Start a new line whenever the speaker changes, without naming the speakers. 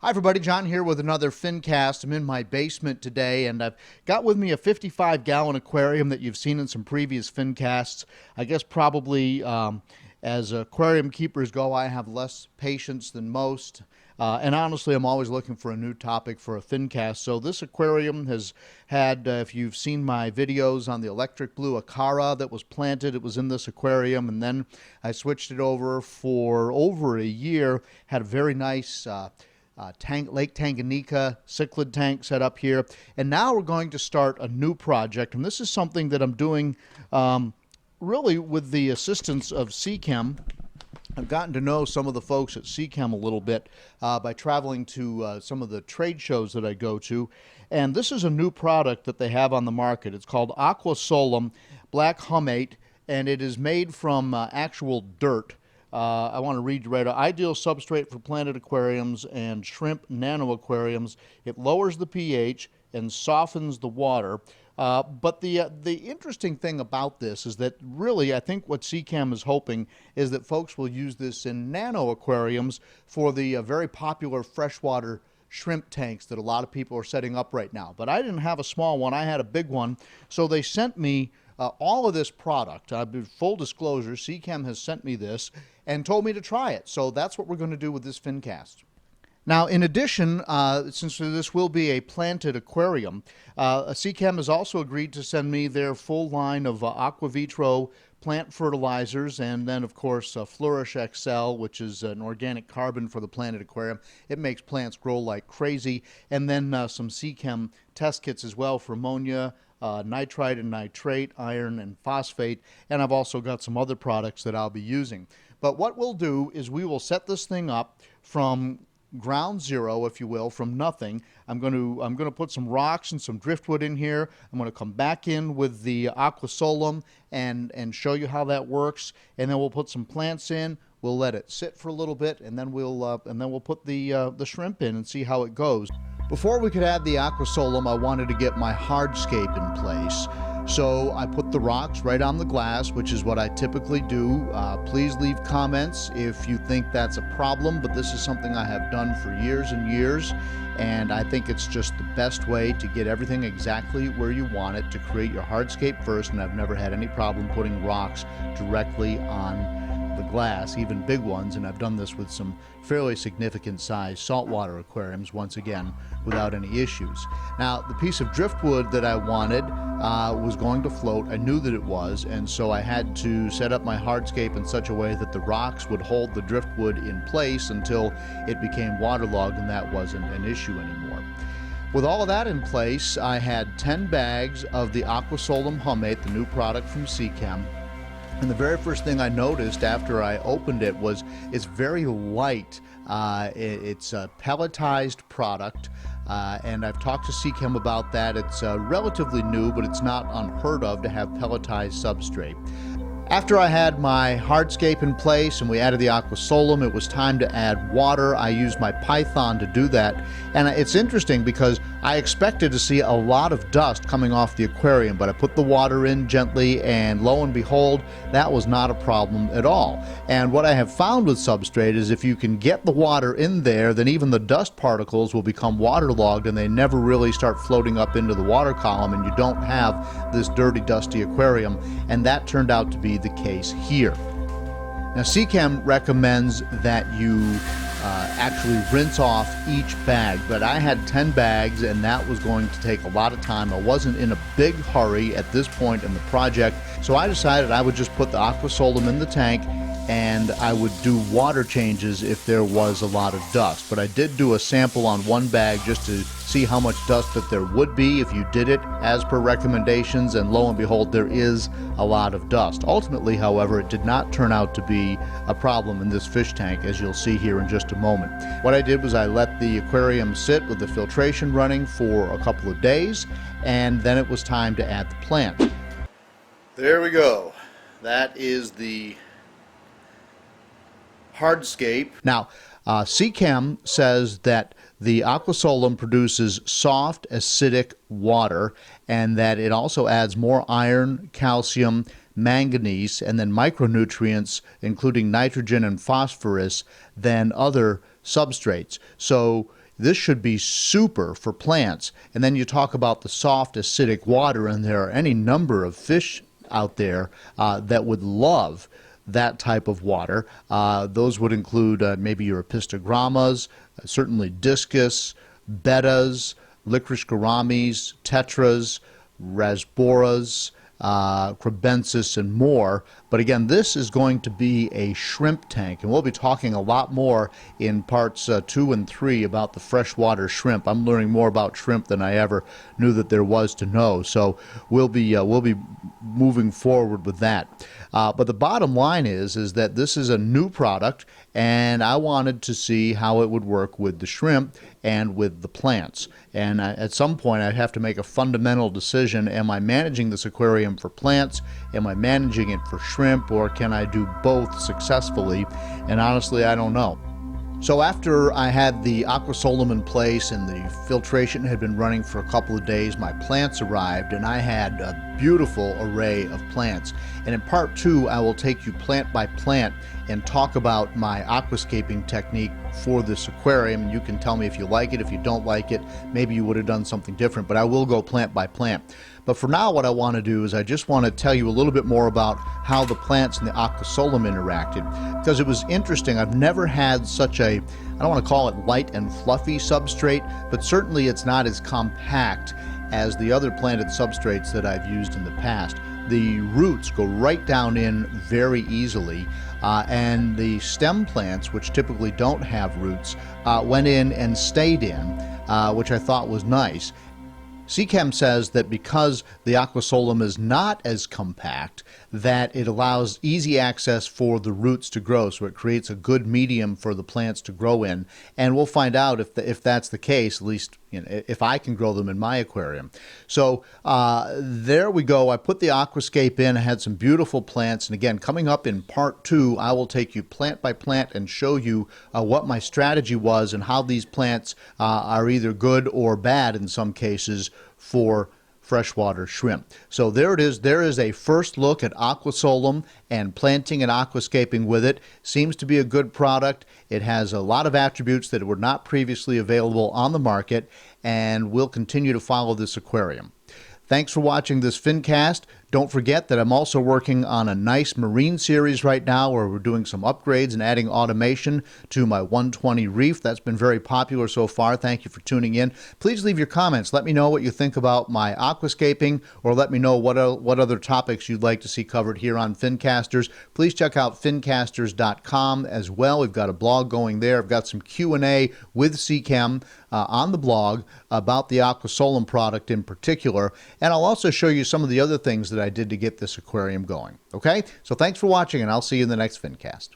Hi everybody, John here with another Fincast. I'm in my basement today and I've got with me a 55-gallon aquarium that you've seen in some previous Fincasts. I guess probably as aquarium keepers go, I have less patience than most. And honestly, I'm always looking for a new topic for a Fincast. So this aquarium has had, if you've seen my videos on the electric blue aquaria that was planted, it was in this aquarium. And then I switched it over for over a year, had a very nice Lake Tanganyika cichlid tank set up here. And now we're going to start a new project. And this is something that I'm doing really with the assistance of Seachem. I've gotten to know some of the folks at Seachem a little bit by traveling to some of the trade shows that I go to. And this is a new product that they have on the market. It's called Aquasolum Black Humate, and it is made from actual dirt. I want to read right. Ideal substrate for planted aquariums and shrimp nano aquariums. It lowers the pH and softens the water. But the interesting thing about this is that really I think what Seachem is hoping is that folks will use this in nano aquariums for the very popular freshwater shrimp tanks that a lot of people are setting up right now. But I didn't have a small one, I had a big one. So they sent me all of this product. Full disclosure, Seachem has sent me this and told me to try it. So that's what we're going to do with this Fincast. Now, in addition, since this will be a planted aquarium, Seachem has also agreed to send me their full line of aqua vitro plant fertilizers, and then, of course, Flourish XL, which is an organic carbon for the planted aquarium. It makes plants grow like crazy. And then some Seachem test kits as well for ammonia, nitrite and nitrate, iron and phosphate, and I've also got some other products that I'll be using. But what we'll do is we will set this thing up from ground zero, if you will, from nothing. I'm going to put some rocks and some driftwood in here. I'm going to come back in with the aquasolum and show you how that works, and then we'll put some plants in. We'll let it sit for a little bit, and then we'll put the shrimp in and see how it goes. Before we could add the aquasolum, I wanted to get my hardscape in place. So I put the rocks right on the glass, which is what I typically do. Please leave comments if you think that's a problem, but this is something I have done for years and years, and I think it's just the best way to get everything exactly where you want it, to create your hardscape first, and I've never had any problem putting rocks directly on the glass, even big ones, and I've done this with some fairly significant size saltwater aquariums, once again, without any issues. Now, the piece of driftwood that I wanted was going to float. I knew that it was, and so I had to set up my hardscape in such a way that the rocks would hold the driftwood in place until it became waterlogged, and that wasn't an issue anymore. With all of that in place, I had 10 bags of the Aquasolum Humate, the new product from Seachem. And the very first thing I noticed after I opened it was it's very light. It's a pelletized product, and I've talked to Seachem about that. It's relatively new, but it's not unheard of to have pelletized substrate. After I had my hardscape in place and we added the aquasolum, it was time to add water. I used my Python to do that. And it's interesting because I expected to see a lot of dust coming off the aquarium, but I put the water in gently, and lo and behold, that was not a problem at all. And what I have found with Substrate is if you can get the water in there, then even the dust particles will become waterlogged and they never really start floating up into the water column, and you don't have this dirty, dusty aquarium. And that turned out to be the case here. Now, Seachem recommends that you actually rinse off each bag, but I had 10 bags and that was going to take a lot of time. I wasn't in a big hurry at this point in the project, so I decided I would just put the aquasolum in the tank and I would do water changes if there was a lot of dust. But I did do a sample on one bag just to see how much dust that there would be if you did it as per recommendations, and lo and behold, there is a lot of dust. Ultimately, however, it did not turn out to be a problem in this fish tank, as you'll see here in just a moment. What I did was I let the aquarium sit with the filtration running for a couple of days, and then it was time to add the plant. There we go. That is the hardscape. Now, Seachem says that the aquasolum produces soft, acidic water, and that it also adds more iron, calcium, manganese, and then micronutrients, including nitrogen and phosphorus, than other substrates. So this should be super for plants. And then you talk about the soft acidic water, and there are any number of fish out there that would love that type of water. Those would include maybe your apistogrammas, certainly discus, bettas, licorice gouramis, tetras, rasboras, crebensis, and more. But again, this is going to be a shrimp tank, and we'll be talking a lot more in parts 2 and 3 about the freshwater shrimp. I'm learning more about shrimp than I ever knew that there was to know, so we'll be moving forward with that. But the bottom line is that this is a new product, and I wanted to see how it would work with the shrimp and with the plants. And at some point, I'd have to make a fundamental decision. Am I managing this aquarium for plants? Am I managing it for shrimp? Or can I do both successfully? And honestly, I don't know. So after I had the aquasolum in place and the filtration had been running for a couple of days, my plants arrived, and I had a beautiful array of plants. And in part 2, I will take you plant by plant and talk about my aquascaping technique for this aquarium. And you can tell me if you like it. If you don't like it, maybe you would have done something different, but I will go plant by plant. But for now, what I want to do is I just want to tell you a little bit more about how the plants and the aquasolum interacted, because it was interesting. I've never had such a, I don't want to call it light and fluffy substrate, but certainly it's not as compact as the other planted substrates that I've used in the past. The roots go right down in very easily, and the stem plants, which typically don't have roots, went in and stayed in, which I thought was nice. Seachem says that because the aquasolum is not as compact, that it allows easy access for the roots to grow, so it creates a good medium for the plants to grow in. And we'll find out if that's the case, at least if I can grow them in my aquarium. So there we go. I put the aquascape in. I had some beautiful plants. And again, coming up in part 2, I will take you plant by plant and show you what my strategy was and how these plants are either good or bad in some cases for freshwater shrimp. So there it is. There is a first look at aquasolum and planting and aquascaping with it. Seems to be a good product. It has a lot of attributes that were not previously available on the market, and we'll continue to follow this aquarium. Thanks for watching this Fincast. Don't forget that I'm also working on a nice marine series right now where we're doing some upgrades and adding automation to my 120 reef. That's been very popular so far. Thank you for tuning in. Please leave your comments. Let me know what you think about my aquascaping, or let me know what other topics you'd like to see covered here on Fincasters. Please check out Fincasters.com as well. We've got a blog going there. I've got some Q&A with Seachem on the blog about the aquasolum product in particular. And I'll also show you some of the other things that I did to get this aquarium going. Okay? So thanks for watching, and I'll see you in the next Fincast.